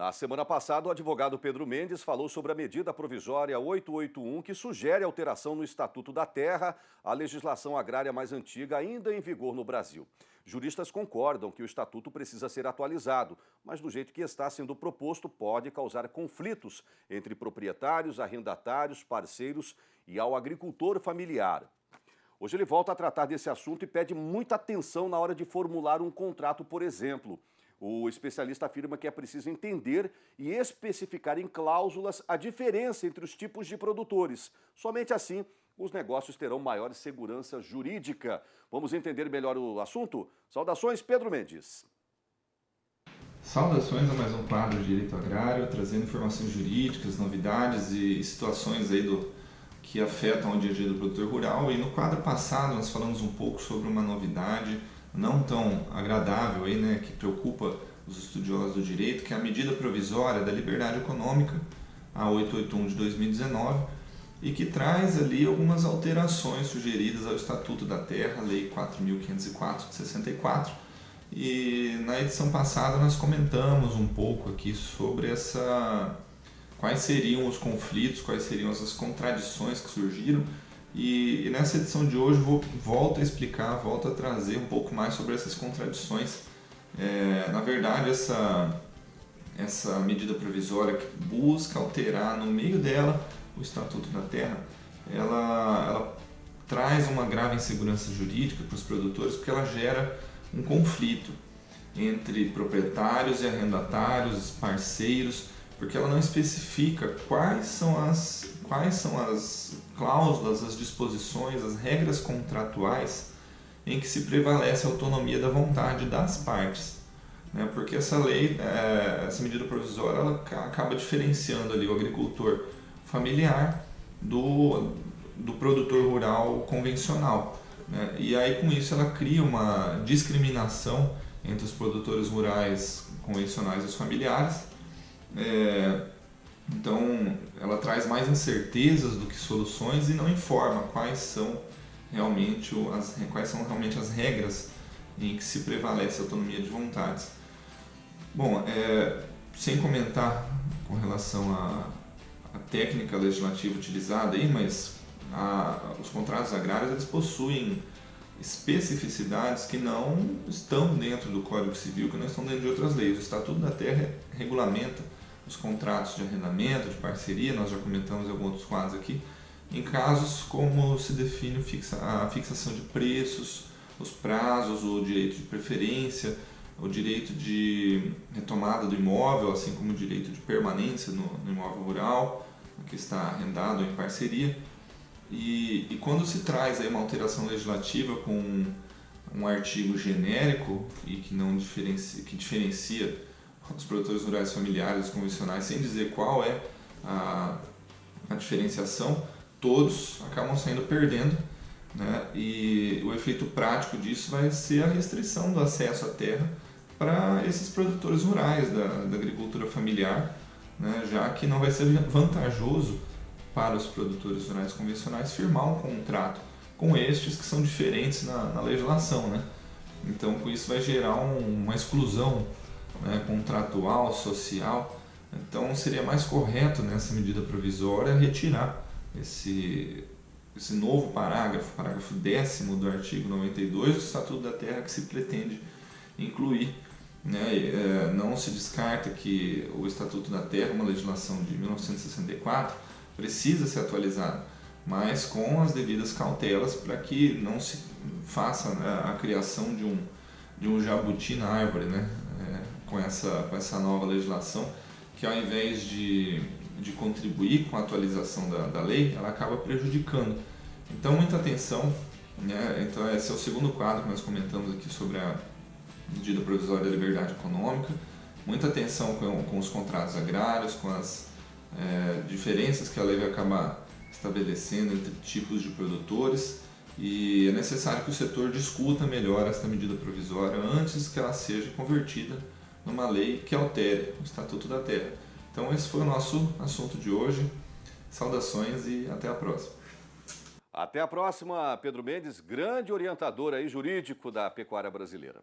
Na semana passada, o advogado Pedro Mendes falou sobre a medida provisória 881, que sugere alteração no Estatuto da Terra, a legislação agrária mais antiga ainda em vigor no Brasil. Juristas concordam que o Estatuto precisa ser atualizado, mas do jeito que está sendo proposto pode causar conflitos entre proprietários, arrendatários, parceiros e ao agricultor familiar. Hoje ele volta a tratar desse assunto e pede muita atenção na hora de formular um contrato, por exemplo. O especialista afirma que é preciso entender e especificar em cláusulas a diferença entre os tipos de produtores. Somente assim, os negócios terão maior segurança jurídica. Vamos entender melhor o assunto? Saudações, Pedro Mendes. Saudações a mais um quadro de Direito Agrário, trazendo informações jurídicas, novidades e situações aí que afetam o dia a dia do produtor rural. E no quadro passado nós falamos um pouco sobre uma novidade não tão agradável aí, né, que preocupa os estudiosos do direito, que é a medida provisória da liberdade econômica, a 881 de 2019, e que traz ali algumas alterações sugeridas ao Estatuto da Terra, Lei 4.504 de 64. E na edição passada nós comentamos um pouco aqui sobre quais seriam os conflitos, quais seriam essas contradições que surgiram. E nessa edição de hoje volto a explicar, volto a trazer um pouco mais sobre essas contradições. Na verdade, essa medida provisória que busca alterar no meio dela o Estatuto da Terra, ela traz uma grave insegurança jurídica para os produtores, porque ela gera um conflito entre proprietários e arrendatários, parceiros, porque ela não especifica quais são as cláusulas, as disposições, as regras contratuais em que se prevalece a autonomia da vontade das partes, né? Porque essa lei, essa medida provisória, ela acaba diferenciando ali o agricultor familiar do produtor rural convencional, né? E aí com isso ela cria uma discriminação entre os produtores rurais convencionais e os familiares. Então ela traz mais incertezas do que soluções e não informa quais são realmente as regras em que se prevalece a autonomia de vontades. Bom, sem comentar com relação à técnica legislativa utilizada aí, mas os contratos agrários eles possuem especificidades que não estão dentro do Código Civil, que não estão dentro de outras leis. O Estatuto da Terra regulamenta os contratos de arrendamento, de parceria, nós já comentamos em alguns outros quadros aqui, em casos como se define a fixação de preços, os prazos, o direito de preferência, o direito de retomada do imóvel, assim como o direito de permanência no imóvel rural, que está arrendado ou em parceria. E quando se traz aí uma alteração legislativa com um artigo genérico e que diferencia os produtores rurais familiares, os convencionais, sem dizer qual é a diferenciação, todos acabam saindo perdendo, né? E o efeito prático disso vai ser a restrição do acesso à terra para esses produtores rurais da agricultura familiar, né? Já que não vai ser vantajoso para os produtores rurais convencionais firmar um contrato com estes que são diferentes na legislação, né? Então, com isso vai gerar uma exclusão, né, contratual, social. Então, seria mais correto nessa medida provisória retirar esse novo parágrafo 10º do artigo 92 do Estatuto da Terra que se pretende incluir, né? Não se descarta que o Estatuto da Terra, uma legislação de 1964, precisa ser atualizado, mas com as devidas cautelas para que não se faça a criação de um jabuti na árvore, né? Com essa nova legislação, que ao invés de contribuir com a atualização da lei, ela acaba prejudicando. Então, muita atenção, né? Então, esse é o segundo quadro que nós comentamos aqui sobre a medida provisória da liberdade econômica. Muita atenção com os contratos agrários, com as diferenças que a lei vai acabar estabelecendo entre tipos de produtores, e é necessário que o setor discuta melhor esta medida provisória antes que ela seja convertida numa lei que altere o Estatuto da Terra. Então esse foi o nosso assunto de hoje. Saudações e até a próxima. Até a próxima, Pedro Mendes, grande orientador aí jurídico da pecuária brasileira.